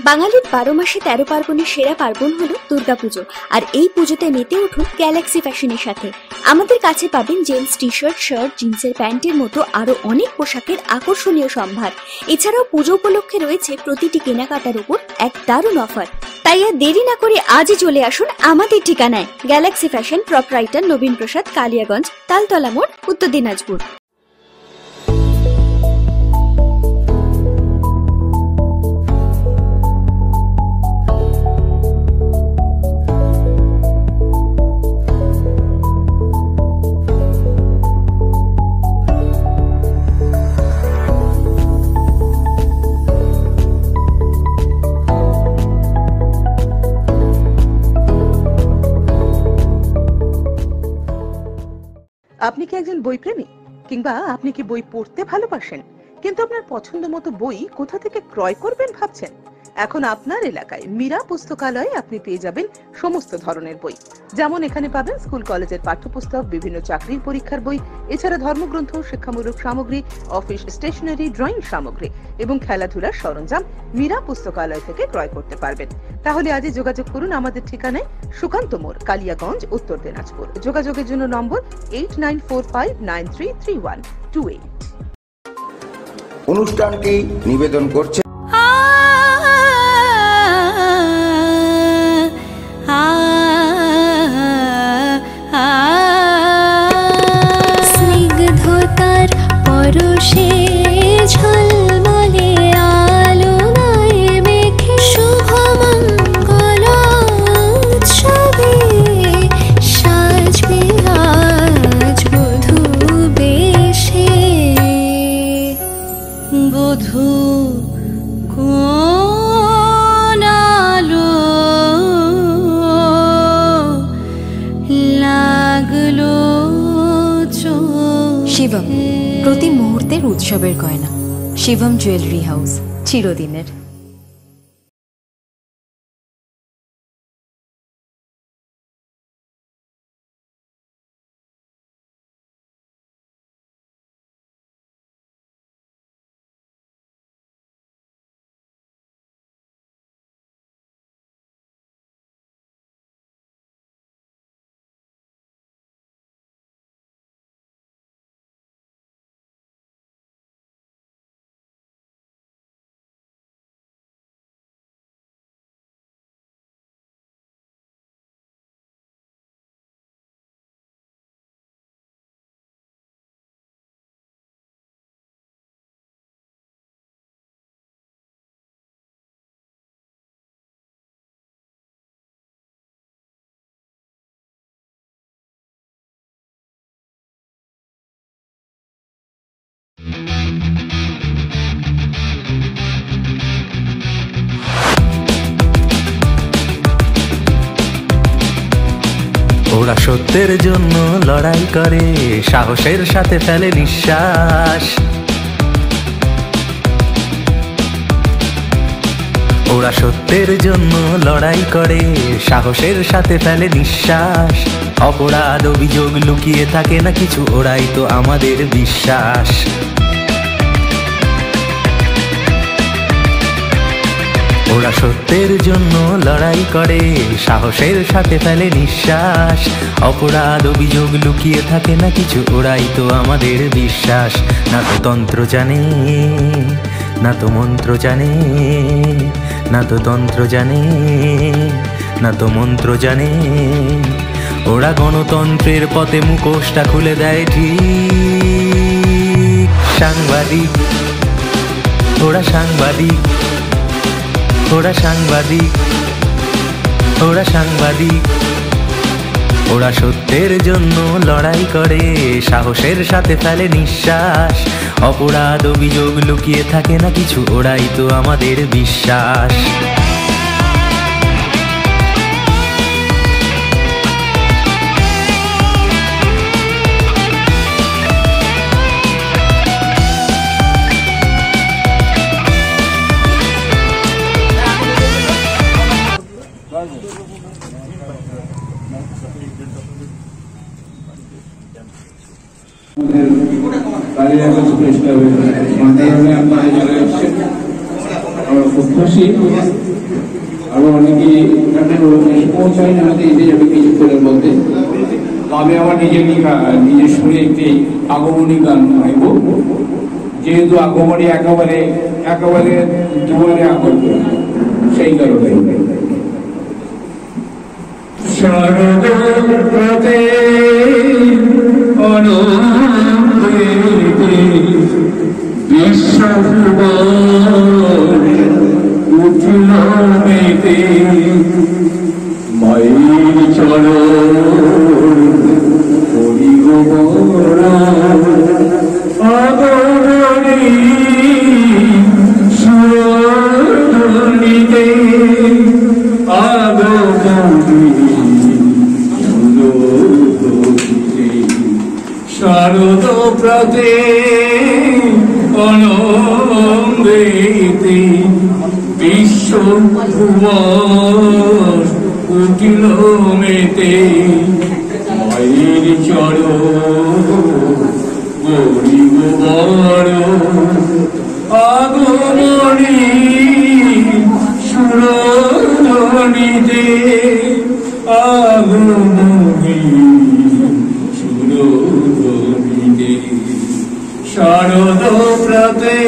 বাঙালির 12 মাসে 13 পার্বণের সেরা পার্বণ হলো দুর্গাপুজো। আর এই পুজোতে মেতে উঠুন গ্যালাক্সি ফ্যাশনের সাথে। আমাদের কাছে পাবেন জেন্টস টি শার্ট, শার্ট, জিন্সের প্যান্টের মতো আরো অনেক পোশাকের আকর্ষণীয় সম্ভার। এছাড়াও পুজো উপলক্ষে রয়েছে প্রতিটি কেনাকাটার উপর এক দারুণ অফার। তাই আর দেরি না করে আজই চলে আসুন আমাদের ঠিকানায়, গ্যালাক্সি ফ্যাশন, প্রপরাইটার নবীন প্রসাদ, কালিয়াগঞ্জ, তালতলা মোড়, উত্তর দিনাজপুর। আপনি কি একজন বই প্রেমী, কিংবা আপনি কি বই পড়তে ভালোবাসেন কিন্তু আপনার পছন্দ মতো বই কোথা থেকে ক্রয় করবেন ভাবছেন? এখন আপনার এলাকায় মীরা পুস্তকালয়ে আপনি পেয়ে যাবেন সমস্ত ধরনের বই। যেমন এখানে পাবেন স্কুল কলেজের পাঠ্যপুস্তক, বিভিন্ন চাকরির পরীক্ষার বই, এছাড়া ধর্মগ্রন্থ, শিক্ষামূলক সামগ্রী, অফিস স্টেশনারি, ড্রয়িং সামগ্রী এবং খেলাধুলার সরঞ্জাম মীরা পুস্তকালয় থেকে ক্রয় করতে পারবেন। তাহলে আজই যোগাযোগ করুন আমাদের ঠিকানায়, সুকান্ত মোড়, কালিয়াগঞ্জ, উত্তর দিনাজপুর। যোগাযোগের জন্য নম্বর 8945933128। অনুষ্ঠানটি নিবেদন করছে স্নিগ্ধতার পরশে ঝলমলে আলোয় মেখে শুভমঙ্গল উৎসবে সাজবে আজ বধূ বেশে। বধূ কোন আলো লাগলো শিবম, প্রতি মুহূর্তের উৎসবের গয়না। শিবম জুয়েলারি হাউস, চিরদিনের। ওরা সত্যের জন্য লড়াই করে, সাহসের সাথে ফেলে নিঃশ্বাস। ওরা সত্যের জন্য লড়াই করে, সাহসের সাথে ফেলে নিঃশ্বাস। অপরাধ অভিযোগ লুকিয়ে থাকে না কিছু, ওরাই তো আমাদের বিশ্বাস। ওরা সত্যের জন্য লড়াই করে, সাহসের সাথে ফেলে নিঃশ্বাস। অপরাধ অভিযোগ লুকিয়ে থাকে না কিছু, ওরাই তো আমাদের বিশ্বাস। না তো তন্ত্র জানে, না তো মন্ত্র জানে, না তো তন্ত্র জানে, না তো মন্ত্র জানে। ওরা গণতন্ত্রের পথে মুখোশটা খুলে দেয় ঠিক। সাংবাদিক, ওরা সাংবাদিক, ওরা সাংবাদিক, ওরা সাংবাদিক। ওরা সত্যের জন্য লড়াই করে, সাহসের সাথে ফেলে নিঃশ্বাস। অপরাধ অভিযোগ লুকিয়ে থাকে না কিছু, ওরাই তো আমাদের বিশ্বাস। কালিয়াগঞ্জ প্রেস ক্লাবের মাধ্যমে আপনারা চলে এসেছেন। আমরা খুব খুশি। আরো অনেকে পৌঁছায় না, এসে যাবে কিছুক্ষণের মধ্যে। আমি আমার নিজের সুরে একটি আগমনী গান গাইব, যেহেতু আগমনী একেবারে দুয়ারে আগত, সেই কারণে। শারদ প্রতে অনন্তে বিশ্বভুবন উঠিল মেতে, মায়ের চরণ করি গো বরণ, আগমনী সুরধ্বনিতে, আগমনী সুরধ্বনিতে। শারদ প্রতে অনন্দেতে বিশ্বভুবন উঠিল মেতে, মায়ের চরণ করি গো বরণ, আগমনী সুরধ্বনিতে, আগমনী সুরধ্বনিতে। শারদ প্রতে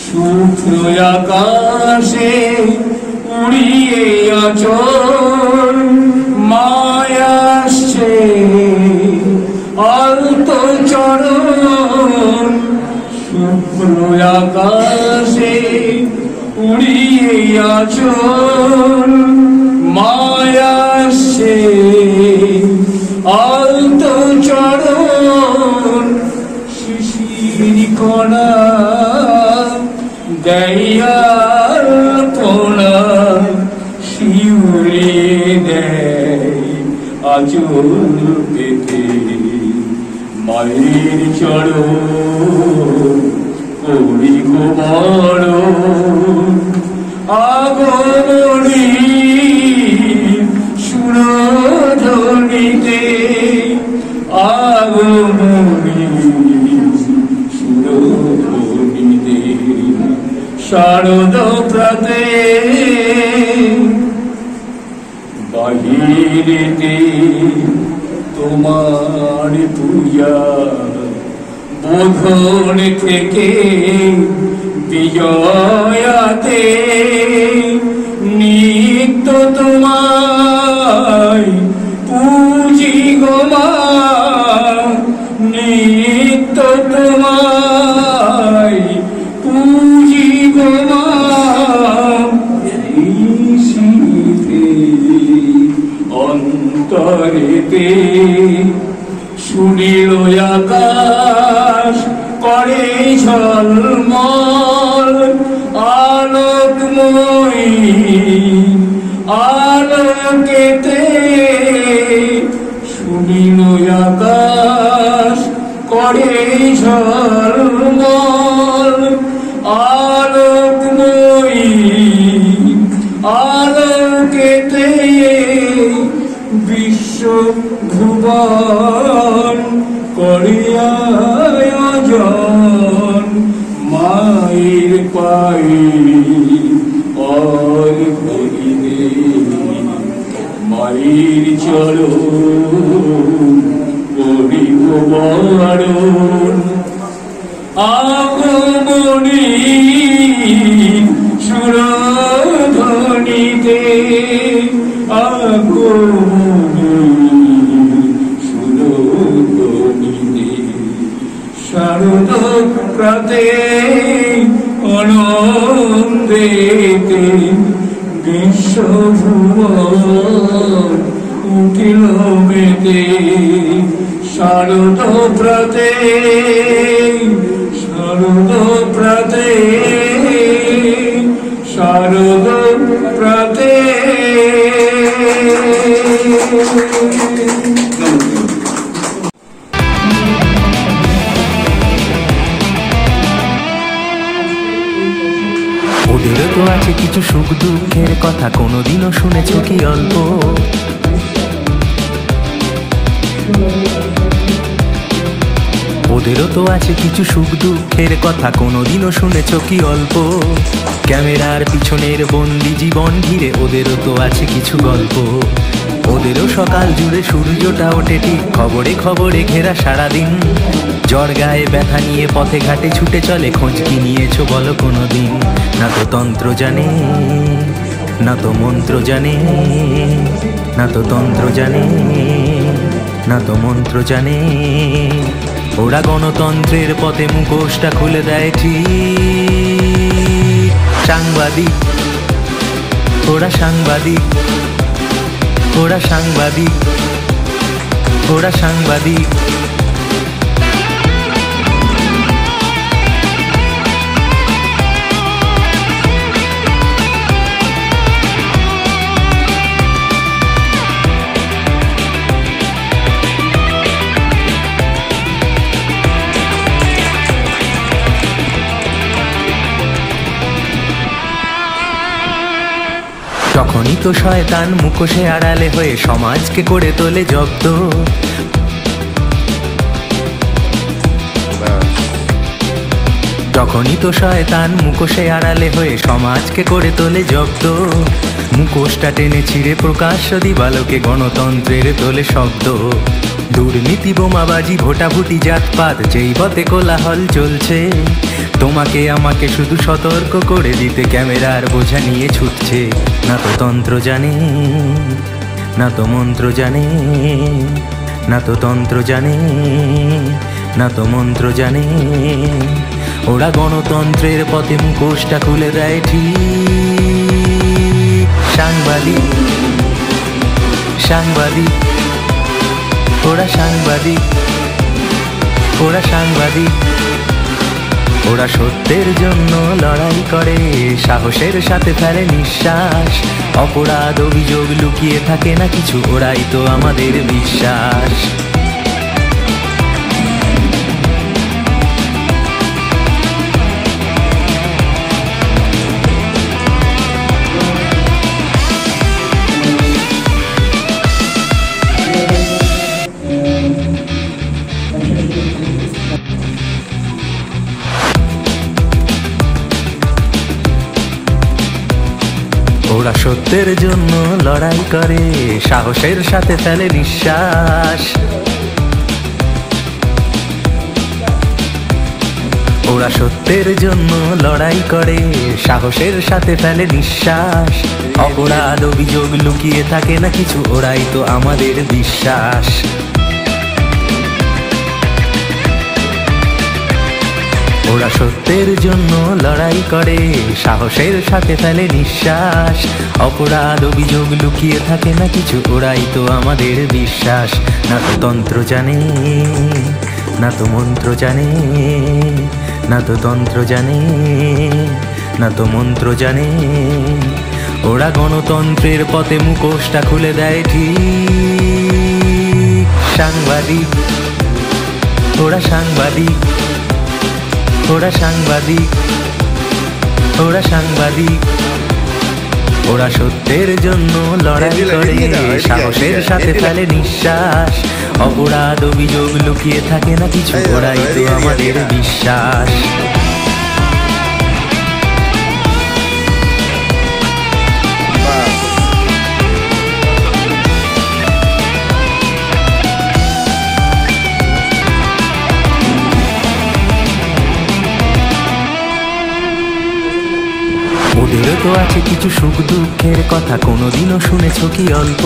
শুভ্র আকাশে উড়িয়ে আচল, মায়া আসছে আলতো চরণ, শুভ্র আকাশে উড়িয়ে আচল, মায়া আসছে আলতো চরণ, শিশির কণা দেয়াল পোনা, শিউরে দেয় আচল পেতে, মায়ের চরণ করি গো বরণ, আগমনী সুরধ্বনিতে, আগমনী সুরধ্বনিতে। শারদ প্রতে বাহিরেতে তোমার পূজা, বোধন থেকে বিজয়াতে, নিত্য তোমায় পূজি গো মা, নিত্য তোমায় পূজি গো মা। অন্তরেতে শুনিল আকাশ করে ঝলমল, আলোকময়ী আলোকেতে, শুনিল আকাশ করে ঝলমল, আলোকময়ী আলোকেতে, বিশ্ব ভুবন করিয়া আয়োজন, মায়ের পায়ে আর করিবে, মায়ের চরণ করি গো বরণ, আগমনী সুরধ্বনিতে, আগমনী সুরধ্বনিতে। শারদ প্রতে অনন্দেতে বিশ্বভুবন উঠিল মেতে, শারদ প্রতে শারদ প্রতে শারদ প্রতে। ওদেরও তো আছে কিছু সুখ দুঃখের কথা, কোনোদিনও শুনেছ কি অল্প? ওদেরও তো আছে কিছু সুখ দুঃখের কথা, কোনোদিনও শুনেছ কি অল্প? ক্যামেরার পিছনের বন্দি জীবন ঘিরে ওদেরও তো আছে কিছু গল্প। ওদেরও সকাল জুড়ে সূর্যটা ওঠে ঠিক খবরে খবরে ঘেরা সারাদিন। জ্বর গায়ে ব্যথা নিয়ে পথে ঘাটে ছুটে চলে, খোঁজ কি নিয়েছো বলো কোনোদিন? না তো তন্ত্র জানে, না তো মন্ত্র জানে, না তো তন্ত্র জানে, না তো মন্ত্র জানে। ওরা গণতন্ত্রের পথে মুখোশটা খুলে দেয় ঠিক। সাংবাদিক, ওরা সাংবাদিক, ওরা সাংবাদিক, ওরা সাংবাদিক। তখনই তো শয়তান মুখোশে আড়ালে হয়ে সমাজকে করে তোলে জব্দ। তখনই তো শয়তান মুখোশে আড়ালে হয়ে সমাজকে করে তোলে জব্দ। মুখোশটা টেনে ছিঁড়ে প্রকাশ্য দিবালোকে গণতন্ত্রের তোলে শব্দ। দুর্নীতি বোমাবাজি ভোটাভুটি জাতপাত যেই পথে কোলাহল চলছে, তোমাকে আমাকে শুধু সতর্ক করে দিতে ক্যামেরার বোঝা নিয়ে ছুটছে। না তো তন্ত্র জানে, না তো মন্ত্র জানে, না তো তন্ত্র জানে, না তো মন্ত্র জানে। ওরা গণতন্ত্রের পথে মুখোশটা খুলে দেয় ঠিক। সাংবাদিক, সাংবাদিক, ওরা সাংবাদিক, ওরা সাংবাদিক। ওরা সত্যের জন্য লড়াই করে, সাহসের সাথে ফেলে নিঃশ্বাস। অপরাধ অভিযোগ লুকিয়ে থাকে না কিছু, ওরাই তো আমাদের বিশ্বাস। ওরা সত্যের জন্য লড়াই করে, সাহসের সাথে ফেলে নিঃশ্বাস। ওরা সত্যের জন্য লড়াই করে, সাহসের সাথে ফেলে নিঃশ্বাস। অপরাধ অভিযোগ লুকিয়ে থাকে না কিছু, ওরাই তো আমাদের বিশ্বাস। ওরা সত্যের জন্য লড়াই করে, সাহসের সাথে ফেলে নিঃশ্বাস। অপরাধ অভিযোগ লুকিয়ে থাকে না কিছু, ওরাই তো আমাদের বিশ্বাস। না তো তন্ত্র জানে, না তো মন্ত্র জানে, না তো তন্ত্র জানে, না তো মন্ত্র জানে। ওরা গণতন্ত্রের পথে মুখোশটা খুলে দেয় ঠিক। সাংবাদিক, ওরা সাংবাদিক, ওরা সাংবাদিক, ওরা সাংবাদিক। ওরা সত্যের জন্য লড়াই করে, সাহসের সাথে ফেলে নিঃশ্বাস। অপরাধ অভিযোগ লুকিয়ে থাকে না কিছু, ওরাই তো আমাদের বিশ্বাস। ওদেরও তো আছে কিছু সুখ দুঃখের কথা, কোনোদিনও শুনেছ কি অল্প?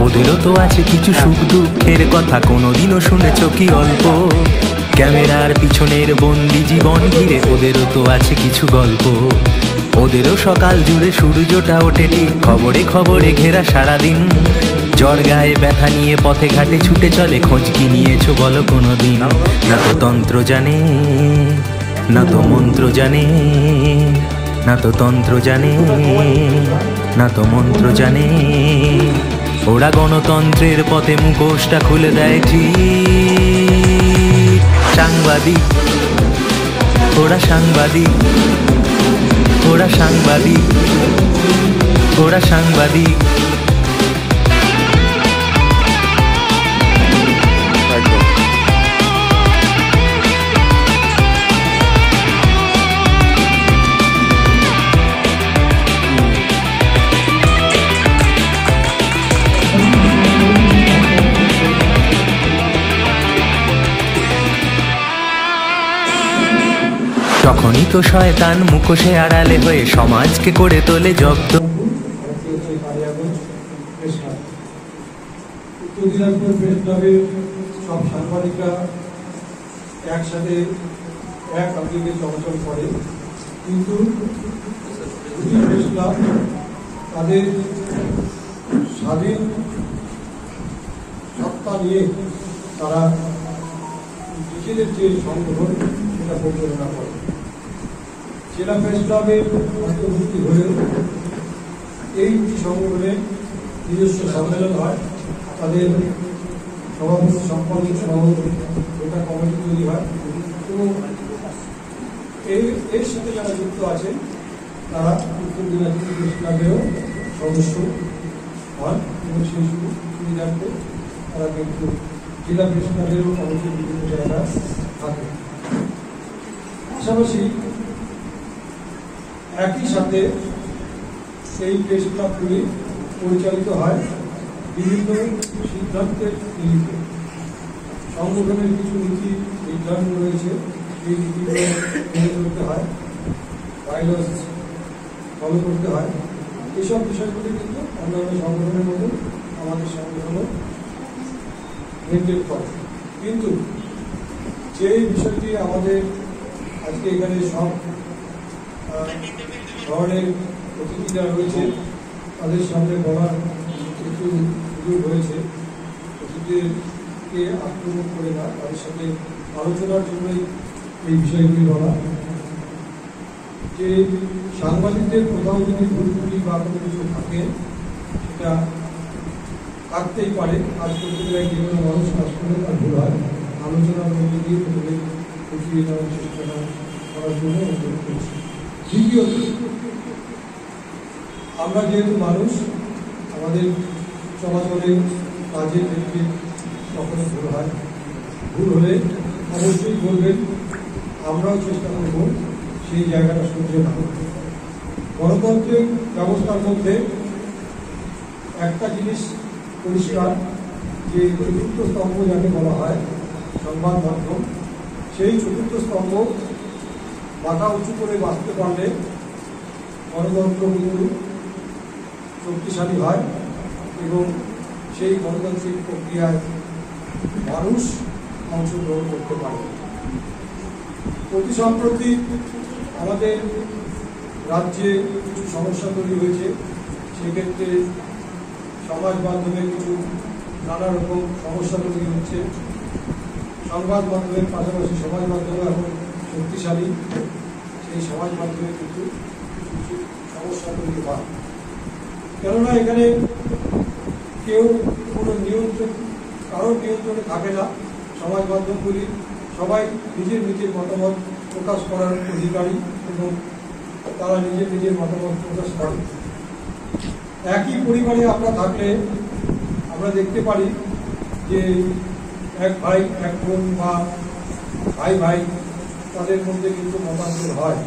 ওদেরও তো আছে কিছু সুখ দুঃখের কথা, কোনোদিনও শুনেছ কি অল্প? ক্যামেরার পিছনের বন্দি জীবন ঘিরে ওদেরও তো আছে কিছু গল্প। ওদেরও সকাল জুড়ে সূর্যটা ওঠে ঠিক খবরে খবরে ঘেরা সারাদিন। জ্বর গায়ে ব্যথা নিয়ে পথে ঘাটে ছুটে চলে, খোঁজ কি নিয়েছো বলো কোনোদিন? না তো তন্ত্র জানে, না তো মন্ত্র জানে, না তো তন্ত্র জানে, না তো মন্ত্র জানে। ওরা গণতন্ত্রের পথে মুখোশটা খুলে দেয় ঠিক। সাংবাদিক, ওরা সাংবাদিক, ওরা সাংবাদিক, ওরা সাংবাদিক। তখনই তো শয়তান মুখোশে আড়ালে হয়ে সমাজকে করে তোলে জব্দ। উত্তর দিনাজপুর প্রেস ক্লাবের সব সাংবাদিকরা একসাথে এক আবেগে চলাচল করে, কিন্তু দুটি প্রেস ক্লাব তাদের স্বাধীন সত্তা নিয়ে তারা নিজেদের যে সংগঠন সেটা পরিচালনা করে। জেলা প্রেস ক্লাবের অন্তর্ভুক্তি হলেও এই দুটি সংগঠনের নিজস্ব সম্মেলন হয়, তাদের সভাপতি সম্পাদক সহ গোটা কমিটি তৈরি হয় এবং এর সাথে যারা যুক্ত আছে তারা উত্তর দিনাজপুর প্রেস ক্লাবেরও সদস্য হন এবং সেই সুবিধার্থে তারা কিন্তু জেলা প্রেস ক্লাবেরও কমিটির বিভিন্ন জায়গায় থাকে। পাশাপাশি একই সাথে সেই প্রেস ক্লাবগুলি পরিচালিত হয় বিভিন্ন সিদ্ধান্তের নীতিতে। সংগঠনের কিছু নীতি নির্ধারণ রয়েছে, এই নীতিগুলো মেনে চলতে হয়, বাইলস ফলো করতে হয়। এইসব বিষয়গুলি কিন্তু অন্যান্য সংগঠনের মতো আমাদের সংগঠনও মেনটেন করে। কিন্তু যে বিষয়টি আমাদের আজকে এখানে সব ধরনের অতিথিরা রয়েছে তাদের সামনে বলার কিছু সুযোগ হয়েছে, অতিথিদেরকে আক্রমণ করে না, তাদের সাথে আলোচনার জন্যই এই বিষয়গুলি বলা। যে সাংবাদিকদের কোথাও যদি ভুল ত্রুটি বা কোনো কিছু থাকে সেটা থাকতেই পারে, কাজ করতে গেলে যে কোনো মানুষ কাজ করলে তার ভুল হয়, আলোচনার মধ্যে দিয়ে প্রথমে উঠিয়ে নেওয়ার চেষ্টা করার জন্য অনুরোধ করছি। দ্বিতীয়ত, আমরা যেহেতু মানুষ, আমাদের চলাচলে কাজের ক্ষেত্রে কখনো ভুল হয়, ভুল হলে অবশ্যই বলবেন, আমরাও চেষ্টা করব সেই জায়গাটা শুনতে না। গণতান্ত্রিক ব্যবস্থার মধ্যে একটা জিনিস পরিষ্কার, যে চতুর্থ স্তম্ভ যাকে বলা হয় সংবাদ মাধ্যম, সেই চতুর্থ স্তম্ভ মাথা উঁচু করে বাঁচতে পারলে গণতন্ত্র কিন্তু শক্তিশালী হয় এবং সেই গণতান্ত্রিক প্রক্রিয়ায় মানুষ অংশগ্রহণ করতে পারে। অতি সম্প্রতি আমাদের রাজ্যে কিছু সমস্যা তৈরি হয়েছে, সেক্ষেত্রে সমাজ মাধ্যমে কিছু নানা রকম সমস্যা তৈরি হচ্ছে। সংবাদ মাধ্যমের পাশাপাশি সমাজ মাধ্যমে এখন শক্তিশালী, সেই সমাজ মাধ্যমে কিন্তু কিছু সমস্যা তৈরি হয়। কেননা এখানে কেউ কোনো নিয়ন্ত্রণ, কারোর নিয়ন্ত্রণে থাকে না। সমাজ মাধ্যমগুলি সবাই নিজের নিজের মতামত প্রকাশ করার অধিকারী এবং তারা নিজের নিজের মতামত প্রকাশ করে। একই পরিবারে আমরা থাকলে আমরা দেখতে পারি যে এক ভাই এক বোন বা ভাই ভাই তাদের মধ্যে কিন্তু মতান্তর হয়,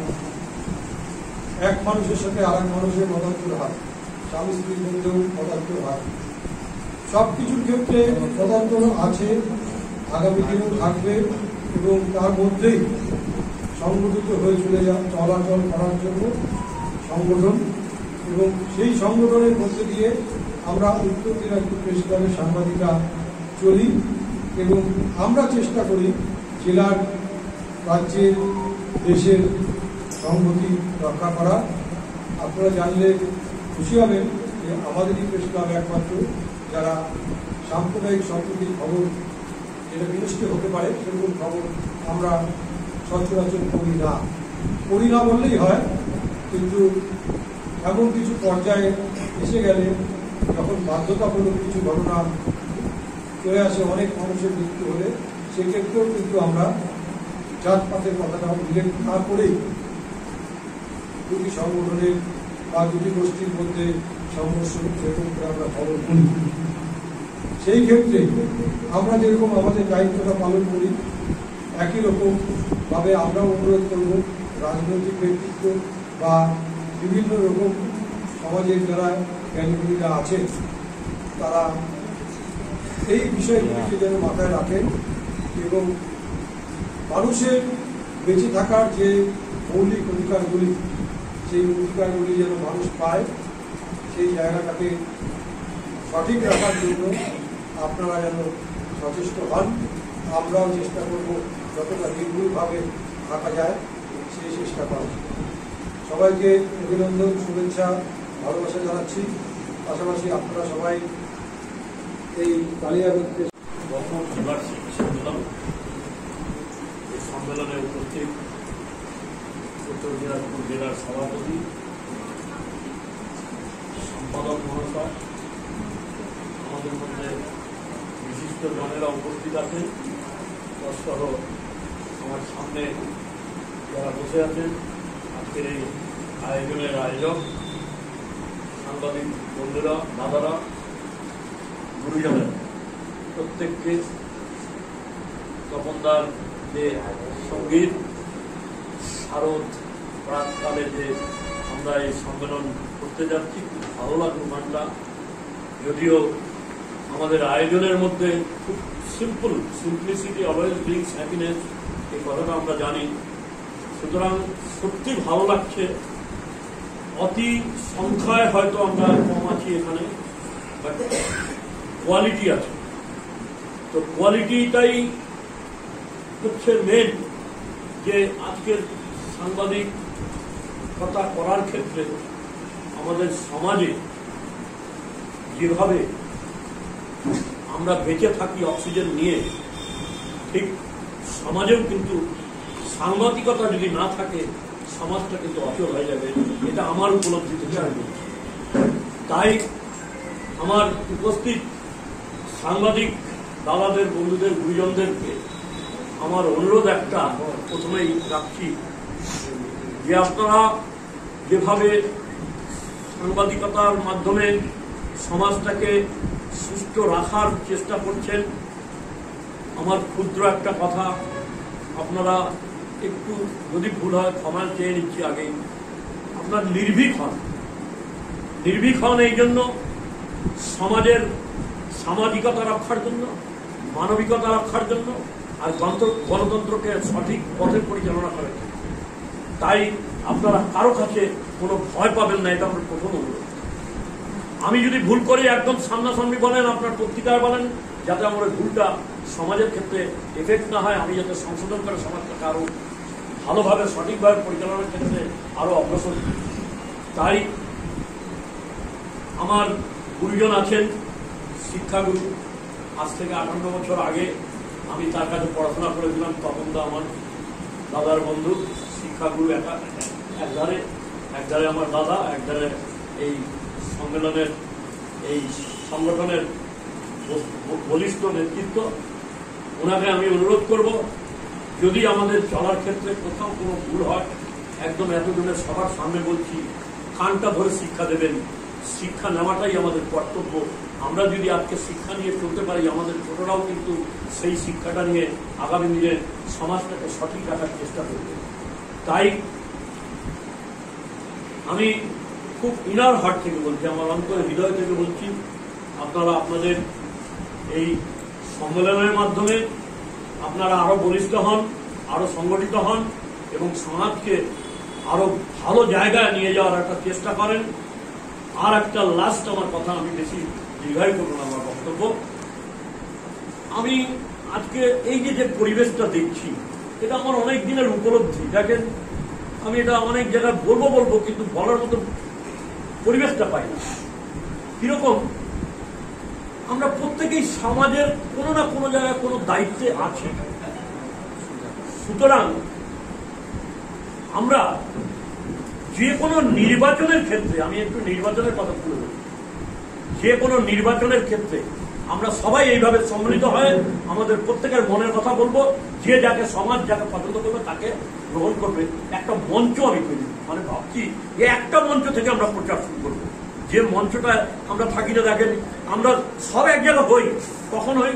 এক মানুষের সাথে আর এক মানুষের মতান্তর হয়, স্বামী স্ত্রীর মধ্যেও মতান্তর হয়। সব কিছুর ক্ষেত্রে মতান্তর আছে, আগামী দিনেও থাকবে এবং তার মধ্যেই সংগঠিত হয়ে চলাচল করার জন্য সংগঠন, এবং সেই সংগঠনের মধ্যে দিয়ে আমরা উত্তর দিনাজপুর প্রেস ক্লাবের সাংবাদিকরা চলি এবং আমরা চেষ্টা করি জেলার, রাজ্যের, দেশের সংহতি রক্ষা করা। আপনারা জানলে খুশি হবেন যে আমাদেরই প্রেস ক্লাব একমাত্র যারা সাম্প্রদায়িক সম্প্রীতির খবর, যেটা বিনষ্ট হতে পারে সেরকম খবর আমরা সচরাচর করি না বললেই হয়। কিন্তু এমন কিছু পর্যায়ে এসে গেলে যখন বাধ্যতামূলক কিছু ঘটনা চলে আসে, অনেক মানুষের মৃত্যু হলে, সেক্ষেত্রেও কিন্তু আমরা জাতপাতের কথাটা উল্লেখ না করেই দুটি সংগঠনের বা দুটি গোষ্ঠীর মধ্যে সংঘর্ষ সেরকম করে আমরা খবর করি। সেই ক্ষেত্রে আমরা যেরকম আমাদের দায়িত্বটা পালন করি, একই রকম ভাবে আমরাও অনুরোধ করব রাজনৈতিক ব্যক্তিত্ব বা বিভিন্ন রকম সমাজের যারা জ্ঞানীগুলিরা আছেন তারা এই বিষয়গুলিকে যেন মাথায় রাখেন এবং মানুষের বেঁচে থাকার যে মৌলিক অধিকারগুলি, সেই অধিকারগুলি যেন মানুষ পায়, সেই জায়গাটাকে সঠিক রাখার জন্য আপনারা যেন সচেষ্ট হন। আমরাও চেষ্টা করব যতটা নির্ভুলভাবে থাকা যায় সেই চেষ্টা করা। সবাইকে অভিনন্দন, শুভেচ্ছা, ভালোবাসা জানাচ্ছি। পাশাপাশি আপনারা সবাই এই কালিয়াগঞ্জে এই সম্মেলনে উপস্থিত উত্তর দিনাজপুর জেলার সভাপতি, সম্পাদক মহাশয়, আমাদের মধ্যে বিশিষ্ট জনেরা উপস্থিত আছেন, তৎসহ আমার সামনে যারা বসে আছেন, আজকের এই আয়োজনের আয়োজক, সাংবাদিক বন্ধুরা, দাদারা, গুরুজনেরা, প্রত্যেককে তপনদার যে সঙ্গীত শারদ প্রাতকালে যে আমরা এই সম্মেলন করতে যাচ্ছি, খুব ভালো লাগলো গানটা। যদিও আমাদের আয়োজনের মধ্যে খুব সিম্পলিসিটি অলওয়েজ ব্রিংস হ্যাপিনেস, এই কথাটা আমরা জানি। সুতরাং সত্যি ভালো লাগছে। অতি সংখ্যায় হয়তো আমরা কম আছি এখানে, বাট কোয়ালিটি আছে। তো কোয়ালিটিটাই হচ্ছে মেন, যে আজকের সাংবাদিকতা করার ক্ষেত্রে আমাদের সমাজে যেভাবে আমরা বেঁচে থাকি অক্সিজেন নিয়ে, ঠিক সমাজেও কিন্তু সাংবাদিকতা যদি না থাকে সমাজটা কিন্তু অচল হয়ে যাবে। এটা আমার উপলব্ধি থেকে আমি বলছি। তাই আমার উপস্থিত সাংবাদিক দাদাদের, বন্ধুদের, গুরুজনদেরকে আমার অনুরোধ একটা প্রথমেই রাখছি, যে আপনারা যেভাবে সাংবাদিকতার মাধ্যমে সমাজটাকে সুস্থ রাখার চেষ্টা করছেন, আমার ক্ষুদ্র একটা কথা, আপনারা একটু যদি ভুল হয় ক্ষমা চেয়ে নিচ্ছি আগেই, আপনার নির্ভীক হন এই জন্য সমাজের সামাজিকতা রক্ষার জন্য, মানবিকতা রক্ষার জন্য, আর গণতন্ত্রকে সঠিক পথে পরিচালনা করার জন্য। তাই আপনারা কারো কাছে কোনো ভয় পাবেন না, এটা আমার প্রথম অনুরোধ। আমি যদি ভুল করি একদম সামনাসামনি বলেন, আপনার পত্রিকায় বলেন, যাতে আমার ভুলটা সমাজের ক্ষেত্রে এফেক্ট না হয়, আমি যাতে সংশোধন করে সমাজটাকে আরো ভালোভাবে সঠিকভাবে পরিচালনার ক্ষেত্রে আরো অগ্রসর। তাই আমার গুরুজন আছেন, শিক্ষাগুরু, আজ থেকে 58 বছর আগে আমি তার কাছে পড়াশোনা করেছিলাম। তপনদা আমার দাদার বন্ধু, শিক্ষাগুরু, একধারে আমার দাদা, একধারে এই সম্মেলনের, এই সংগঠনের বলিষ্ঠ নেতৃত্ব। ওনাকে আমি অনুরোধ করব, যদি আমাদের চলার ক্ষেত্রে কোথাও কোনো ভুল হয়, একদম এতদিনের সবার সামনে বলছি, কানটা ধরে শিক্ষা দেবেন। শিক্ষা নেওয়াটাই আমাদের কর্তব্য। আমরা যদি আজকে শিক্ষা নিয়ে চলতে পারি, আমাদের ছোটরাও কিন্তু সেই শিক্ষাটা নিয়ে আগামী দিনে সমাজটাকে সঠিক রাখার চেষ্টা করবে। তাই আমি খুব ইনার হার্ট থেকে বলছি, আমার অন্তর হৃদয় থেকে বলছি, আপনারা আপনাদের এই সম্মেলনের মাধ্যমে আপনারা আরো বলিষ্ঠ হন, আরো সংগঠিত হন এবং সমাজকে আরো ভালো জায়গায় নিয়ে যাওয়ার একটা চেষ্টা করেন। আর একটা লাস্ট আমার কথা, আমি বেশি দীর্ঘায়ু করব না আমার বক্তব্য। আমি আজকে এই যে পরিবেশটা দেখছি, এটা আমার অনেক দিনের উপলব্ধি। দেখেন, আমি এটা অনেক জায়গায় বলবো কিন্তু বলার মতো পরিবেশটা পাই না। কিরকম, আমরা প্রত্যেকেই সমাজের কোনো না কোনো জায়গায় কোনো দায়িত্বে আছি। সুতরাং আমরা যে কোনো নির্বাচনের ক্ষেত্রে, আমি একটু নির্বাচনের কথা তুলে ধরি, যে কোনো নির্বাচনের ক্ষেত্রে আমরা সবাই এইভাবে সম্মিলিত হয়ে আমাদের প্রত্যেকের মনের কথা বলবো। যে যাকে সমাজ যাকে পছন্দ করবে তাকে গ্রহণ করবে। একটা মঞ্চ আমি তৈরি, মানে ভাবছি একটা মঞ্চ থেকে আমরা প্রচার শুরু করবো। যে মঞ্চটা আমরা থাকি না, দেখেন আমরা সব এক জায়গায় হই, কখন হই,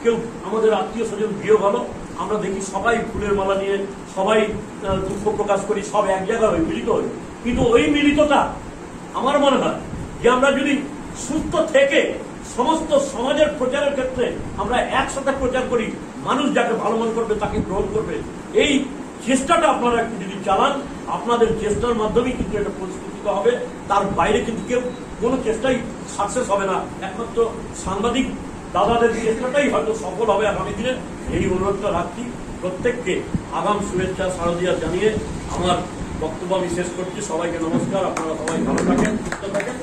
কেউ আমাদের আত্মীয় স্বজন বিয়ে হলো, আমরা দেখি সবাই ফুলের মালা নিয়ে সবাই দুঃখ প্রকাশ করি, সব এক জায়গায় হই, মিলিত হই। কিন্তু ওই মিলিতটা আমার মনে হয় যে আমরা যদি সুস্থ থেকে সমস্ত সমাজের প্রচারের ক্ষেত্রে আমরা একসাথে প্রচার করি, মানুষ যাকে ভালো মনে করবে তাকে গ্রহণ করবে, এই চেষ্টাটা আপনারা একটু যদি চালান, আপনাদের চেষ্টার মাধ্যমেই কিন্তু এটা প্রস্ফুটিত হবে। তার বাইরে কিন্তু কেউ কোনো চেষ্টাই সাকসেস হবে না, একমাত্র সাংবাদিক দাদাদের চেষ্টাটাই হয়তো সফল হবে আগামী দিনে। এই অনুরোধটা রাখছি প্রত্যেককে। আগাম শুভেচ্ছা শারদীয়া জানিয়ে আমার বক্তব্য আমি শেষ করছি। সবাইকে নমস্কার, আপনারা সবাই ভালো থাকেন, সুস্থ থাকেন।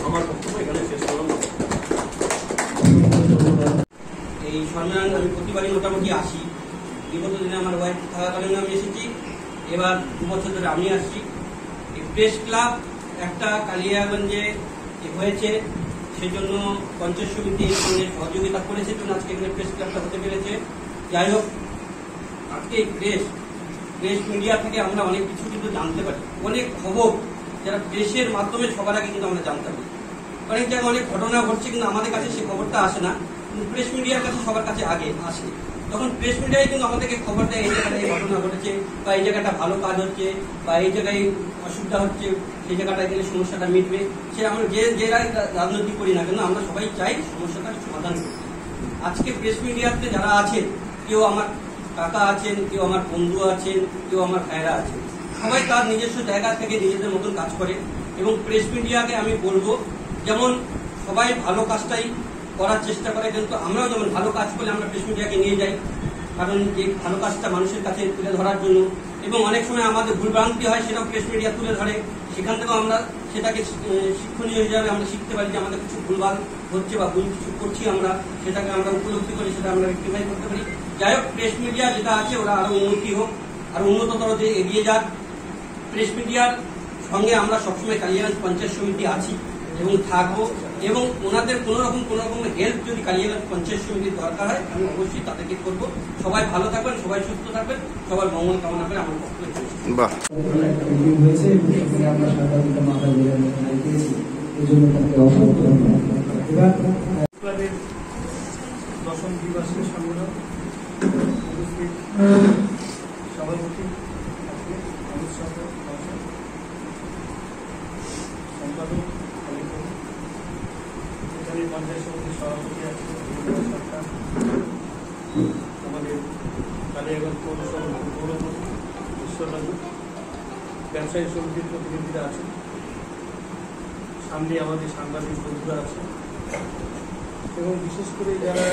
আমার বক্তব্য এখানে শেষ করলাম। এই সম্মেলন আমি প্রতিবারই মোটামুটি আসি। বিগত দিনে আমার ওয়াইফ থাকাকালীন আমি এসেছি, এবার 2 বছর ধরে আমি আসছি। এই প্রেস ক্লাব একটা কালিয়াগঞ্জে হয়েছে, সেজন্য পঞ্চায়েত সমিতির সঙ্গে সহযোগিতা করেছে জন্য আজকে এখানে প্রেস ক্লাবটা হতে পেরেছে। যাই হোক, আজকে এই প্রেস মিডিয়া থেকে আমরা অনেক কিছু কিন্তু জানতে পারি, অনেক খবর যারা প্রেসের মাধ্যমে সবার আগে কিন্তু আমরা জানতে পারি। অনেক জায়গায় অনেক ঘটনা ঘটছে কিন্তু আমাদের কাছে সেই খবরটা আসে না, কিন্তু প্রেস মিডিয়ার কাছে সবার কাছে আগে আসে। তখন প্রেস মিডিয়ায় কিন্তু আমাদেরকে খবর দেয় এই জায়গাটায় এই ঘটনা ঘটেছে, বা এই জায়গাটা ভালো কাজ হচ্ছে, বা এই জায়গায় অসুবিধা হচ্ছে, সেই জায়গাটায় গেলে সমস্যাটা মিটবে। সে আমরা যে রাজনীতি করি না কেন, আমরা সবাই চাই সমস্যাটার সমাধান করতে। আজকে প্রেস মিডিয়াতে যারা আছেন, কেউ আমার কাকা আছেন, কেউ আমার বন্ধু আছেন, কেউ আমার ভাইরা আছেন, সবাই তার নিজস্ব জায়গা থেকে নিজেদের মতন কাজ করে। এবং প্রেস মিডিয়াকে আমি বলবো, যেমন সবাই ভালো কাজটাই করার চেষ্টা করে, কিন্তু আমরাও যেমন ভালো কাজ করলে আমরা প্রেস মিডিয়াকে নিয়ে যাই, কারণ যে ভালো কাজটা মানুষের কাছে তুলে ধরার জন্য। এবং অনেক সময় আমাদের ভুলভ্রান্তি হয়, সেটাও প্রেস মিডিয়া তুলে ধরে, সেখান থেকেও আমরা সেটাকে শিক্ষণীয় হিসাবে আমরা শিখতে পারি যে আমাদের কিছু ভুলভাল হচ্ছে বা ভুল কিছু করছি, আমরা সেটাকে আমরা উপলব্ধি করি, সেটা আমরা রেকটিফাই করতে পারি। যাই হোক, প্রেস মিডিয়া যেটা আছে ওরা আরো উন্নতি হোক, আরো উন্নততর দিয়ে এগিয়ে যাক। প্রেস মিডিয়ার সঙ্গে আমরা সবসময় কালিয়াগঞ্জ পঞ্চায়েত সমিতি আছি এবং থাকবো, এবং ওনাদের কোন রকম হেল্প যদি কালিয়াগঞ্জ পঞ্চায়েত সমিতির দরকার হয় আমি অবশ্যই তাদেরকে করবো। সবাই ভালো থাকবেন, সবাই সুস্থ থাকবেন, সবার মঙ্গল কামনা করে আমার বক্তব্য হয়েছে। আমরা সাংবাদিকতা মাথা পেয়েছি, এই জন্য তাকে অসংখ্য ধন্যবাদ। এবার 10ম দ্বিবার্ষিক সম্মেলন উপস্থিত সভাপতি অমিত শাহ, সম্পাদক এখানে পঞ্চায়েত সমিতির সভাপতি আছে সরকার, আমাদের কালিয়াগঞ্জ পৌরসভা পৌরপতি ঈশ্বরবাবু, ব্যবসায়ী সমিতির প্রতিনিধিরা আছেন, সামনে আমাদের সাংবাদিক বন্ধুরা আছে, এবং বিশেষ করে যারা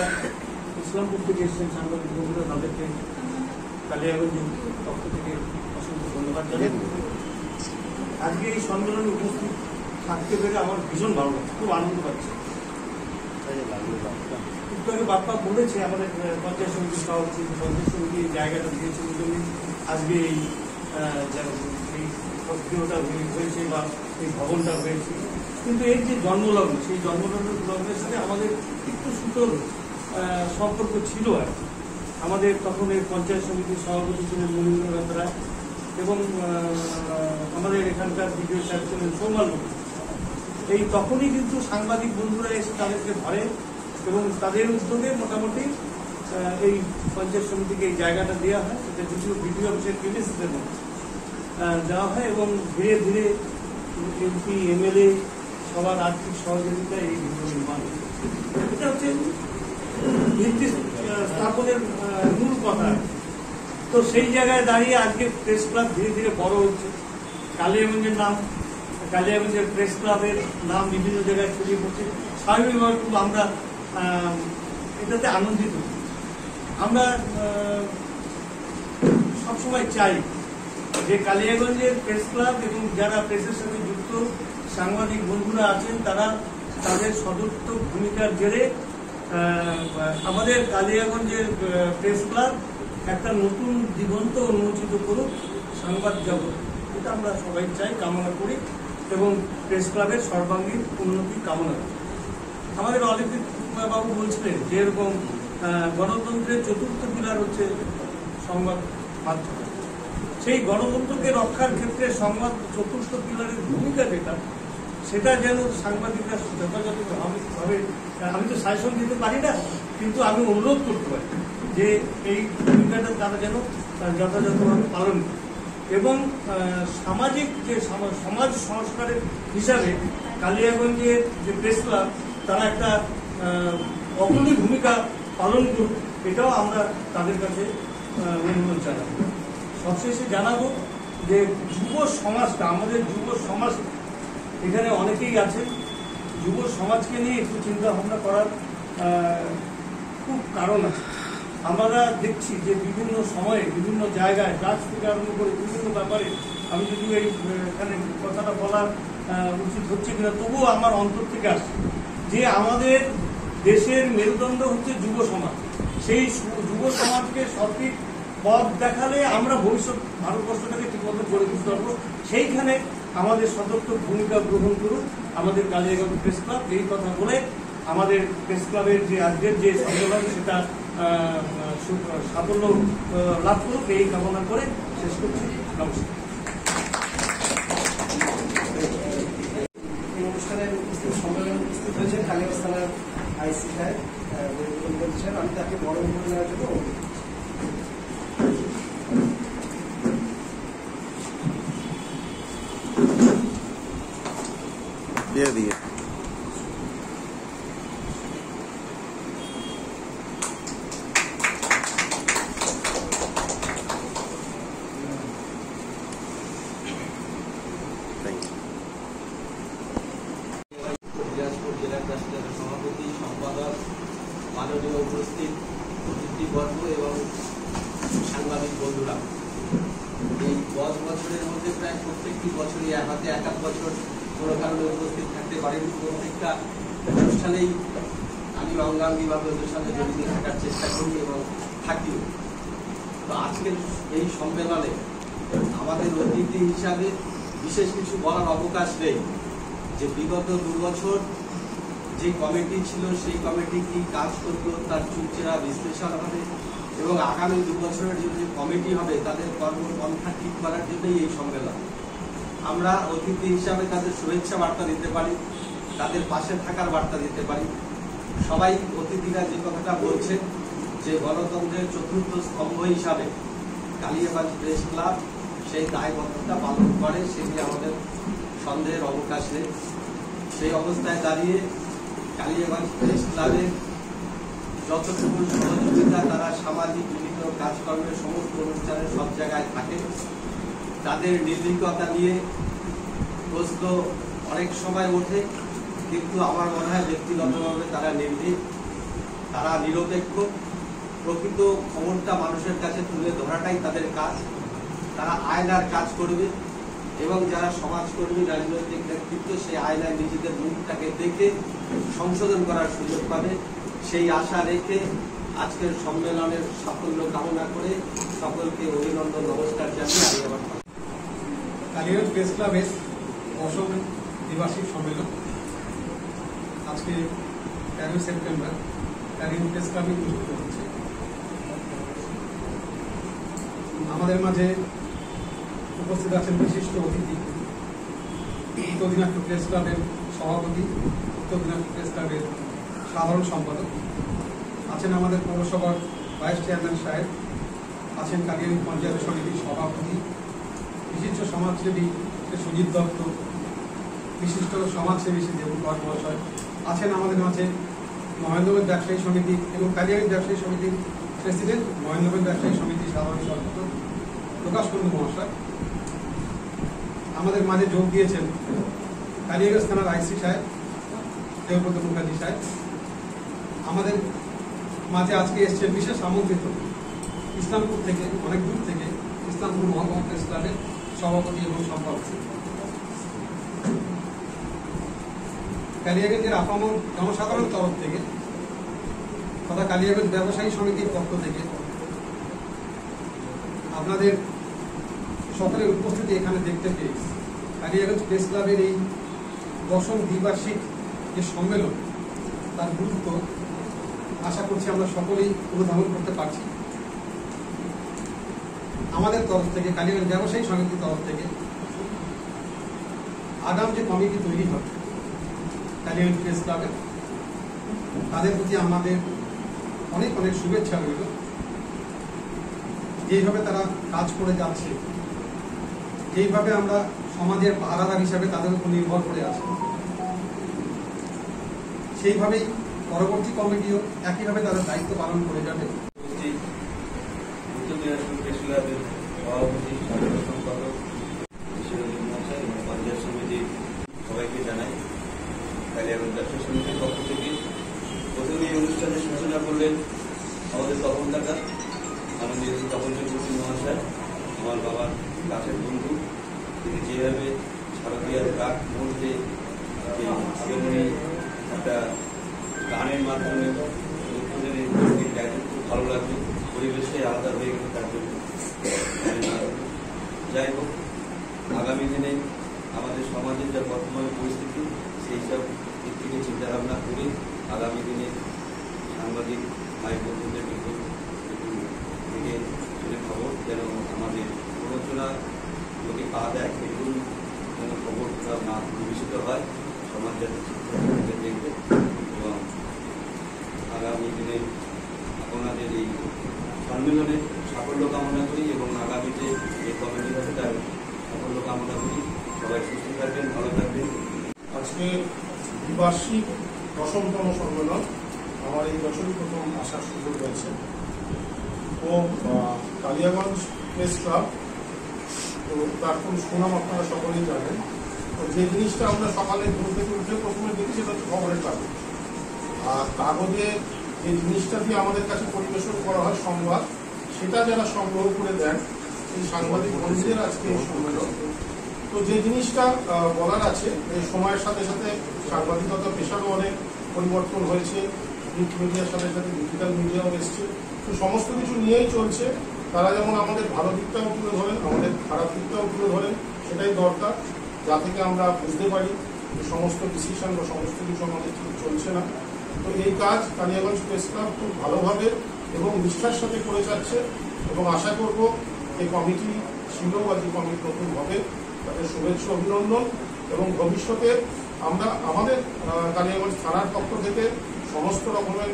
ইসলামপুর থেকে এসেছেন সাংবাদিক বন্ধুরা, তাদেরকে কালিয়াগঞ্জের পক্ষ থেকে অসংখ্য ধন্যবাদ জানাই। আজকে এই সম্মেলনে উপস্থিত থাকতে পেরে আমার ভীষণ ভালো লাগছে, খুব আনন্দ পাচ্ছি। একটু আগে বাপ্পা বলেছে আমাদের পঞ্চায়েত সমিতির সভাপতি, পঞ্চায়েত সমিতি জায়গাটা দিয়েছে, ওই জন্য আজকে এই প্রক্রিয়াটা হয়েছে বা এই ভবনটা হয়েছে। কিন্তু এর যে জন্মলগ্ন, সেই জন্মলগ্নের সাথে আমাদের একটু সুতোর সম্পর্ক ছিল আর আমাদের তখন এই পঞ্চায়েত সমিতির সভাপতি ছিলেন মনীন্দ্রনাথ রায়, এবং আমাদের এখানকার বিডিও সাহেব ছিলেন সৌমাল বন্ধু। এই তখনই কিন্তু সাংবাদিক বন্ধুরা এসে তাদেরকে ধরে এবং তাদের উদ্যোগে মোটামুটি এই পঞ্চায়েত সমিতিকে এই জায়গাটা দেওয়া হয়, সেটা যদিও বিডিও অফিসের প্রিমিসেসের মধ্যে দেওয়া হয়, এবং ধীরে ধীরে এমপি এমএলএ সবার আর্থিক সহযোগিতা এই ভিডিও নির্মাণ। এটা হচ্ছে ভিত্তি স্থাপনের মূল কথা। তো সেই জায়গায় দাঁড়িয়ে আজকে প্রেস ক্লাব ধীরে ধীরে বড় হচ্ছে। কালিয়াগঞ্জের নাম, কালিয়াগঞ্জের প্রেস ক্লাবের নাম বিভিন্ন জায়গায় ছড়িয়ে পড়ছে। স্বাভাবিকভাবে খুব আমরা এটাতে আনন্দিত। আমরা সবসময় চাই যে কালিয়াগঞ্জের প্রেস ক্লাব এবং যারা প্রেসের সাথে যুক্ত সাংবাদিক বন্ধুরা আছেন, তারা তাদের সদর্থ ভূমিকার জেরে আমাদের কালিয়াগঞ্জের প্রেস ক্লাব একটা নতুন দিগন্ত উন্মোচিত করুক সংবাদ জগৎ। এটা আমরা সবাই চাই, কামনা করি, এবং প্রেস ক্লাবের সর্বাঙ্গীন উন্নতি কামনা করি। আমাদের অলিম্পিক বাবু বলছিলেন যে এরকম গণতন্ত্রের চতুর্থ পিলার হচ্ছে সংবাদ মাধ্যম। সেই গণতন্ত্রকে রক্ষার ক্ষেত্রে সংবাদ চতুর্থ পিলারের ভূমিকা যেটা, সেটা যেন সাংবাদিকরা যথাযথভাবে, আমি তো সাজেশন দিতে পারি না, কিন্তু আমি অনুরোধ করতে পারি যে এই ভূমিকাটা তারা যেন যথাযথভাবে পালন করে। এবং সামাজিক যে সমাজ সংস্কারের হিসাবে কালিয়াগঞ্জের যে প্রেস ক্লাব, তারা একটা অগ্রণী ভূমিকা পালন করুক, এটাও আমরা তাদের কাছে অনুরোধ জানাবো। সবশেষে জানাবো যে যুব সমাজটা, আমাদের যুব সমাজ এখানে অনেকেই আছে, যুব সমাজকে নিয়ে একটু চিন্তা ভাবনা করার খুব কারণ আছে। আমরা দেখছি যে বিভিন্ন সময়ে বিভিন্ন জায়গায় ড্রাগস থেকে আরম্ভ করে বিভিন্ন ব্যাপারে, আমি যদিও এখানে কথাটা বলার উচিত হচ্ছে কিনা, তবুও আমার অন্তর থেকে আসছে যে আমাদের দেশের মেরুদণ্ড হচ্ছে যুব সমাজ। সেই যুব সমাজকে সঠিক পথ দেখালে আমরা ভবিষ্যৎ ভারতবর্ষটাকে ঠিকমতো গড়ে তুলতে পারবো। সেইখানে আমাদের সদর্থক ভূমিকা গ্রহণ করুন আমাদের কালিয়াগঞ্জ প্রেস ক্লাব। এই কথা বলে আমাদের প্রেস ক্লাবের যে আজকের যে সম্মেলন সেটা সাফল্য লাভ করুক এই কামনা করে শেষ করছি। নমস্কার। এই অনুষ্ঠানের সম্মেলন উপস্থিত হয়েছে কালিয়াগঞ্জ থানার আইসি সাহেব, আমি তাকে বড় করে নেওয়ার জন্য দিয়ে দিয়ে সভাপতি, সম্পাদক, মাননীয় উপস্থিত অতিথিবর্গ এবং সাংবাদিক বন্ধুরা, এই 10 বছরের মধ্যে প্রায় প্রত্যেকটি বছরই হাতে এক বছর কোনো কারণে উপস্থিত থাকতে পারেন। প্রত্যেকটা অনুষ্ঠানেই আমি অঙ্গাঙ্গিভাবে ওদের সাথে জড়িত থাকার চেষ্টা করি এবং থাকিও। তো আজকের এই সম্মেলনে আমাদের অতিথি হিসাবে বিশেষ কিছু বলার অবকাশ নেই যে বিগত 2 বছর যে কমিটি ছিল সেই কমিটি কি কাজ করলো তার চুলচেরা বিশ্লেষণ হবে এবং আগামী 2 বছরের যে কমিটি হবে তাদের কর্মপন্থা ঠিক করার জন্যই এই সম্মেলন। আমরা অতিথি হিসাবে তাদের শুভেচ্ছা বার্তা দিতে পারি, তাদের পাশে থাকার বার্তা দিতে পারি। সবাই অতিথিরা যে কথাটা বলছেন যে গণতন্ত্রের চতুর্থ স্তম্ভ হিসাবে কালিয়াগঞ্জ প্রেস ক্লাব সেই দায়বদ্ধতা পালন করে, সেটি আমাদের সন্দেহের অবকাশ নেই। সেই অবস্থায় দাঁড়িয়ে কালিয়াগঞ্জ প্রেস ক্লাবের যতটুকু সহযোগিতা তারা সামাজিক বিভিন্ন কাজকর্মের সমস্ত অনুষ্ঠানে সব জায়গায় থাকে, তাদের নির্ভীকতা নিয়ে প্রশ্ন অনেক সময় ওঠে, কিন্তু আমার মনে হয় ব্যক্তিগতভাবে তারা নির্ভীক, তারা নিরপেক্ষ। প্রকৃত খবরটা মানুষের কাছে তুলে ধরাটাই তাদের কাজ। তারা আয়নার কাজ করবে এবং যারা সমাজকর্মী, রাজনৈতিক নেতৃত্ব সেই আয়নায় নিজেদের মুখটাকে দেখে সংশোধন করার সুযোগ পাবে, সেই আশা রেখে আজকের সম্মেলনের সাফল্য কামনা করে সকলকে অভিনন্দন, নমস্কার জানিয়ে আমি আবার কালিয়াগঞ্জ প্রেস ক্লাবের 8ম দ্বিবার্ষিক সম্মেলন আজকে 13 সেপ্টেম্বর কালিয়াগঞ্জ প্রেস ক্লাবে অনুষ্ঠিত হচ্ছে। আমাদের মাঝে উপস্থিত আছেন বিশিষ্ট অতিথি, উত্তর দিনাজপুর প্রেস ক্লাবের সভাপতি, উত্তর দিনাজপুর প্রেস ক্লাবের সাধারণ সম্পাদক, আছেন আমাদের পৌরসভার ভাইস চেয়ারম্যান সাহেব, আছেন কালিয়াগঞ্জ পঞ্চায়েত সমিতির সভাপতি, বিশিষ্ট সমাজসেবী সুজিত দত্ত, বিশিষ্ট সমাজসেবী শ্রী দেবকুমার মহাশয়, আছেন আমাদের মাঝে মহেন্দ্রগঞ্জ ব্যবসায়ী সমিতি এবং কালিয়াগঞ্জ ব্যবসায়ী সমিতির প্রেসিডেন্ট, মহেন্দ্রগঞ্জ ব্যবসায়ী সমিতির সাধারণ সম্পাদক প্রকাশ কুন্ডু মহাশয়। আমাদের মাঝে যোগ দিয়েছেন কালিয়াগঞ্জ থানার আইসি সাহেব দেবব্রত মুখার্জি সাহেব। আমাদের মাঝে আজকে এসছেন বিশেষ আমন্ত্রিত ইসলামপুর থেকে, অনেক দূর থেকে, ইসলামপুর মহকুমা প্রেস ক্লাবের সভাপতি এবং সম্পাদক। কালিয়াগঞ্জের আপামর জনসাধারণের তরফ থেকে তথা কালিয়াগঞ্জ ব্যবসায়ী সমিতির পক্ষ থেকে আপনাদের সকলের উপস্থিতি এখানে দেখতে পেয়ে কালিয়াগঞ্জ প্রেস ক্লাবের এই 10ম দ্বিবার্ষিক যে সম্মেলন তার গুরুত্ব আশা করছি আমরা সকলেই অনুধাবন করতে পারছি। আমাদের তরফ থেকে, কালিয়াগঞ্জ ব্যবসায়ী সমিতির তরফ থেকে আগাম যে কমিটি তৈরি হবে কালিয়াগঞ্জ প্রেস ক্লাবের, তাদের প্রতি আমাদের অনেক অনেক শুভেচ্ছা রইল। যেইভাবে তারা কাজ করে যাচ্ছে, যেইভাবে আমরা সমাজের পাহারাদার হিসাবে তাদের উপর নির্ভর করে আছি, সেইভাবেই পরবর্তী কমিটিও একইভাবে তাদের দায়িত্ব পালন করে যাবে। উত্তর দিনাজপুর প্রেস ক্লাবের সভাপতি, সাধারণ সম্পাদক পরিচালনা করলেন আমাদের তপন কাকা, আমাদের তপন চক্রবর্তী মহাশয়, আমার বাবার কাছের বন্ধু। তিনি যেভাবে শারদীয়ার প্রাক মুহূর্তে যে আগমনী একটা গানের মাধ্যমে উদ্বোধনের গাইতে খুব ভালো লাগলো, পরিবেশে আলাদা হয়ে গেল তার জন্য। যাই হোক, আগামী দিনে আমাদের সমাজের যা বর্তমান পরিস্থিতি সেই সব দিক থেকে চিন্তাভাবনা করে আগামী দিনে সাংবাদিক ভাই বন্ধুদের নিকট থেকে তুলে খবর যেন আমাদের প্ররোচনা লোকে পা দেয়, এরকম যেন খবরটা না ভবিষ্যৎ হয়, সমাজ যাতে দেখবে। এবং আগামী দিনে আপনাদের এই সম্মেলনের সাফল্য কামনা করি এবং আগামীতে এই কমিটি হবে তার সাফল্য কামনা করি। সবাই সুস্থ থাকবেন, ভালো থাকবেন। আজকে দ্বিবার্ষিক 10তম সম্মেলন আমার এই বছরই প্রথম আসার সুযোগ হয়েছে। তো কালিয়াগঞ্জ প্রেস ক্লাব, তো তার কোন সুনাম আপনারা সকলেই জানেন। তো যে জিনিসটা আমরা সকালে ঘুম থেকে উঠে প্রথমে দেখি সেটা হচ্ছে খবরের কাগজ। আর কাগজে যে জিনিসটা দিয়ে আমাদের কাছে পরিবেশন করা হয় সংবাদ, সেটা যারা সংগ্রহ করে দেন সেই সাংবাদিক বন্ধুদের আজকে এই সম্মেলন। তো যে জিনিসটা বলার আছে, এই সময়ের সাথে সাথে সাংবাদিকতা পেশারও অনেক পরিবর্তন হয়েছে, প্রিন্ট মিডিয়ার সাথে সাথে ডিজিটাল মিডিয়াও এসছে। তো সমস্ত কিছু নিয়েই চলছে। তারা যেমন আমাদের ভালো দিকটাও তুলে ধরেন, আমাদের খারাপ দিকটাও তুলে ধরেন, সেটাই দরকার, যা থেকে আমরা বুঝতে পারি যে সমস্ত ডিসিশন বা সমস্ত কিছু আমাদের ঠিক চলছে না। তো এই কাজ কালিয়াগঞ্জ প্রেস ক্লাব খুব ভালোভাবে এবং নিষ্ঠার সাথে করে যাচ্ছে এবং আশা করব এই কমিটি ছিল বা যে কমিটি নতুন হবে তাদের শুভেচ্ছা অভিনন্দন। এবং ভবিষ্যতে আমরা আমাদের কালিয়াগঞ্জ থানার পক্ষ থেকে সমস্ত রকমের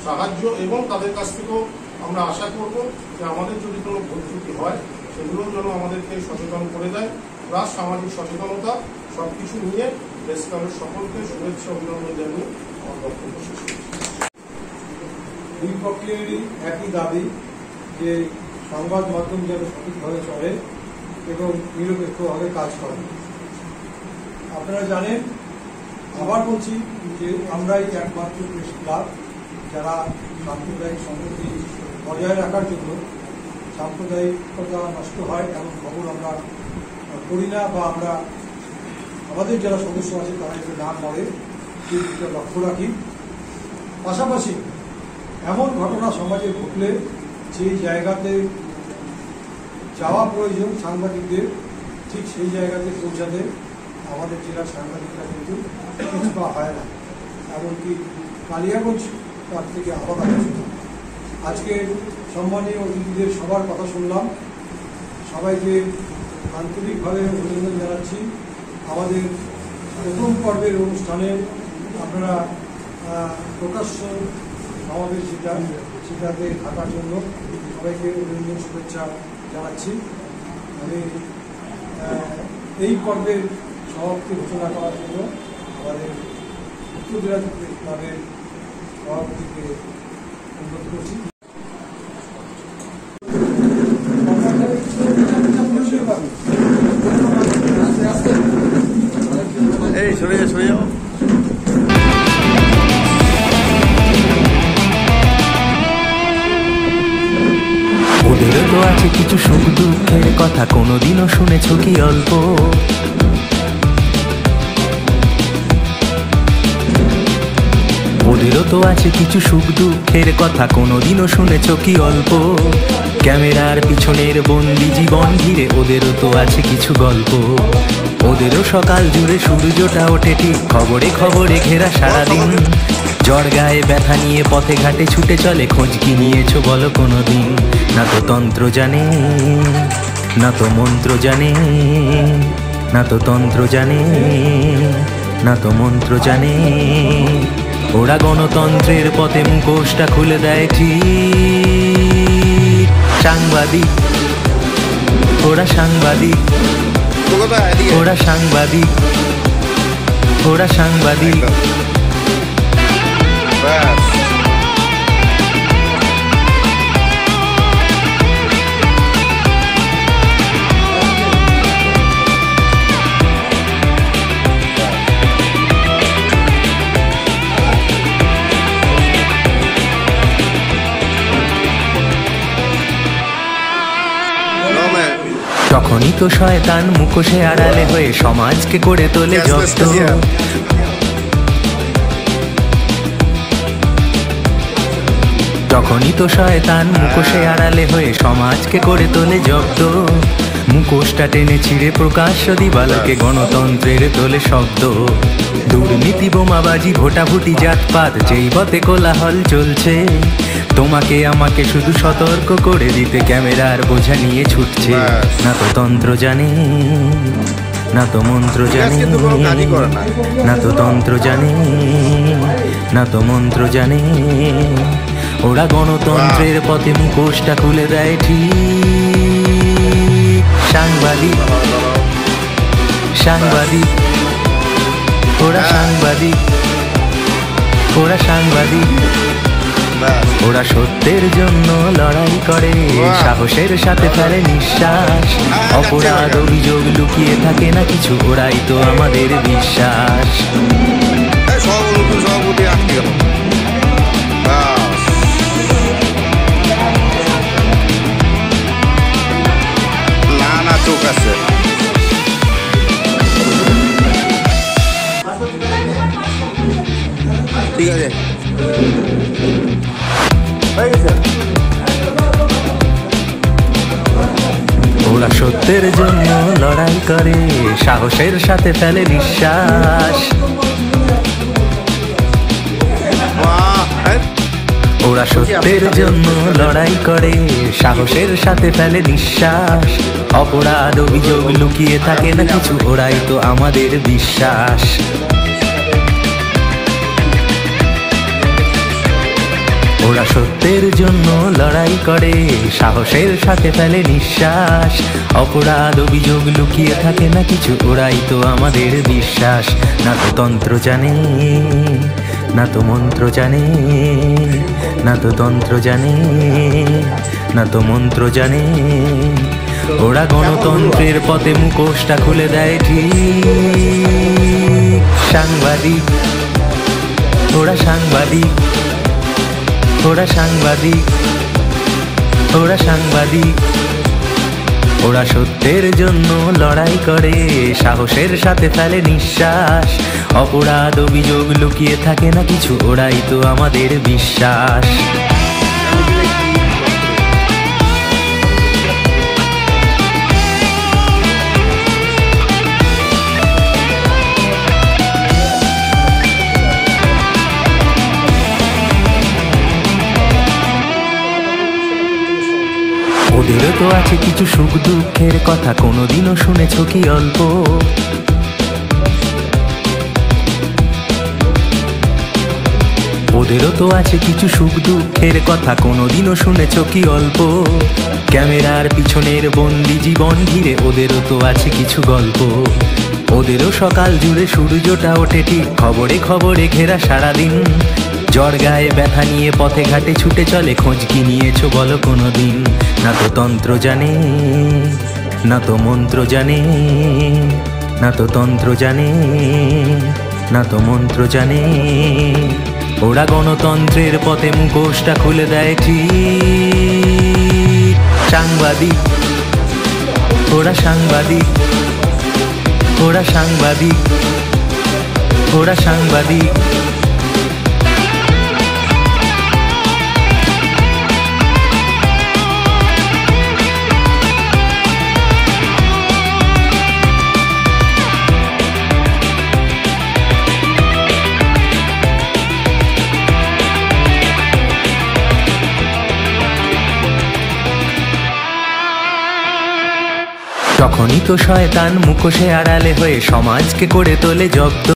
সাহায্য এবং তাদের কাছ থেকেও আমরা আশা করব যে আমাদের যদি কোনো ভুল ত্রুটি হয় সেগুলো যেন আমাদেরকে সচেতন করে দেয়। প্লাস সামাজিক সচেতনতা সবকিছু নিয়ে প্রেস ক্লাবের সকলকে শুভেচ্ছা অভিনন্দন জানিয়ে আমার বক্তব্য শেষ করছি। দুই পক্ষেরই একই দাবি যে সংবাদ মাধ্যম যেন সঠিকভাবে চলে এবং নিরপেক্ষভাবে কাজ করে। আপনারা জানেন, আবার বলছি যে আমরাই একমাত্র প্রেস ক্লাব যারা সাম্প্রদায়িক সম্প্রীতি বজায় রাখার জন্য সাম্প্রদায়িকতা নষ্ট হয় এমন খবর আমরা করি না, বা আমরা আমাদের যারা সদস্য আছে তারা যাতে না করে সেটা লক্ষ্য রাখি। পাশাপাশি এমন ঘটনা সমাজে ঘটলে যে জায়গাতে যাওয়া প্রয়োজন সাংবাদিকদের, ঠিক সেই জায়গাতে পৌঁছাতে আমাদের জেলার সাংবাদিকরা কিন্তু পিছপা হয় না, এমনকি কালিয়াগঞ্জ তার থেকে আলাদা কিছু না। আজকে সম্মানীয় অতিথিদের সবার কথা শুনলাম, সবাইকে আন্তরিকভাবে অভিনন্দন জানাচ্ছি। আমাদের প্রথম পর্বের অনুষ্ঠানে আপনারা প্রকাশ্য সমাবেশ সেটাতে থাকার জন্য সবাইকে অভিনন্দন শুভেচ্ছা জানাচ্ছি। আমি এই পর্বের সমাপ্তি ঘোষণা করার জন্য আমাদের উত্তর দিনাজপুর ক্লাবের সভাপতিকে অনুরোধ করছি। এই সরে যাও, সরে যাও। ওদেরও তো আছে কিছু সুখ দুঃখের কথা, কোনোদিনও শুনেছ কি অল্প? ওদেরও তো আছে কিছু সুখ দুঃখের কথা, কোনোদিনও শুনেছ কি অল্প? ক্যামেরার পিছনের বন্দি জীবন ঘিরে ওদেরও তো আছে কিছু গল্প। ওদেরও সকাল জুড়ে সূর্যটা ওঠে ঠিক খবরে খবরে ঘেরা সারাদিন। জ্বর গায়ে ব্যথা নিয়ে পথে ঘাটে ছুটে চলে, খোঁজ কি নিয়েছো বলো কোনোদিন? না তো তন্ত্র জানে, না তো মন্ত্র জানে, না তো তন্ত্র জানে, না তো মন্ত্র জানে। ওরা গণতন্ত্রের পথে মুখোশটা খুলে দেয় ঠিক। সাংবাদিক, ওরা সাংবাদিক, ওরা সাংবাদিক, ওরা সাংবাদিক। তখনই তো শয়তান মুখোশে আড়ালে হয়ে সমাজকে করে তোলে জব্দ। তখনই তো শয়তান মুখোশে আড়ালে হয়ে সমাজকে করে তোলে জব্দ। মুখোশটা টেনে ছিঁড়ে প্রকাশ্য দিবালোকে গণতন্ত্রের তোলে শব্দ। দুর্নীতি বোমাবাজি ভোটাভুটি জাতপাত যেই পথে কোলাহল চলছে, তোমাকে আমাকে শুধু সতর্ক করে দিতে ক্যামেরার বোঝা নিয়ে ছুটছে। না তো তন্ত্র জানে, না তো মন্ত্র জানে, না তো তন্ত্র জানে, না তো মন্ত্র জানে। ওরা গণতন্ত্রের পথে মুখোশটা খুলে দেয় ঠিক। সাংবাদিক, সাংবাদিক, ওরা সাংবাদিক, ওরা সাংবাদিক। ওরা সত্যের জন্য লড়াই করে, সাহসের সাথে ফেলে নিঃশ্বাস। অপরাধ অভিযোগ লুকিয়ে থাকে না কিছু, ওরাই তো আমাদের বিশ্বাস। চোখ আছে ঠিক আছে ওরা সত্যের জন্য লড়াই করে, সাহসের সাথে ফেলে নিঃশ্বাস। ওরা সত্যের জন্য লড়াই করে, সাহসের সাথে ফেলে নিঃশ্বাস। অপরাধ অভিযোগ লুকিয়ে থাকে না কিছু, ওরাই তো আমাদের বিশ্বাস। ওরা সত্যের জন্য লড়াই করে, সাহসের সাথে ফেলে নিঃশ্বাস। অপরাধ অভিযোগ লুকিয়ে থাকে না কিছু, ওরাই তো আমাদের বিশ্বাস। না তো তন্ত্র জানে, না তো মন্ত্র জানে, না তো তন্ত্র জানে, না তো মন্ত্র জানে। ওরা গণতন্ত্রের পথে মুখোশটা খুলে দেয় ঠিক। সাংবাদিক, ওরা সাংবাদিক, ওরা সাংবাদিক, ওরা সাংবাদিক। ওরা সত্যের জন্য লড়াই করে, সাহসের সাথে ফেলে নিঃশ্বাস। অপরাধ অভিযোগ লুকিয়ে থাকে না কিছু, ওরাই তো আমাদের বিশ্বাস। ওদেরও তো আছে কিছু সুখ দুঃখের কথা, কোনোদিনও শুনেছ কি অল্প? ওদেরও তো আছে কিছু সুখ দুঃখের কথা, কোনোদিনও শুনেছ কি অল্প? ক্যামেরার পিছনের বন্দি জীবন ঘিরে ওদেরও তো আছে কিছু গল্প। ওদেরও সকাল জুড়ে সূর্যটা ওঠে ঠিক, খবরে খবরে ঘেরা সারাদিন। জ্বর গায়ে ব্যথা নিয়ে পথে ঘাটে ছুটে চলে, খোঁজ কি নিয়েছো বলো কোনোদিন? না তো তন্ত্র জানে, না তো মন্ত্র জানে, না তো তন্ত্র জানে, না তো মন্ত্র জানে। ওরা গণতন্ত্রের পথে মুখোশটা খুলে দেয় ঠিক। সাংবাদিক, ওরা সাংবাদিক, ওরা সাংবাদিক, ওরা সাংবাদিক। তখনই তো শয়তান মুখোশে আড়ালে হয়ে সমাজকে করে তোলে জব্দ।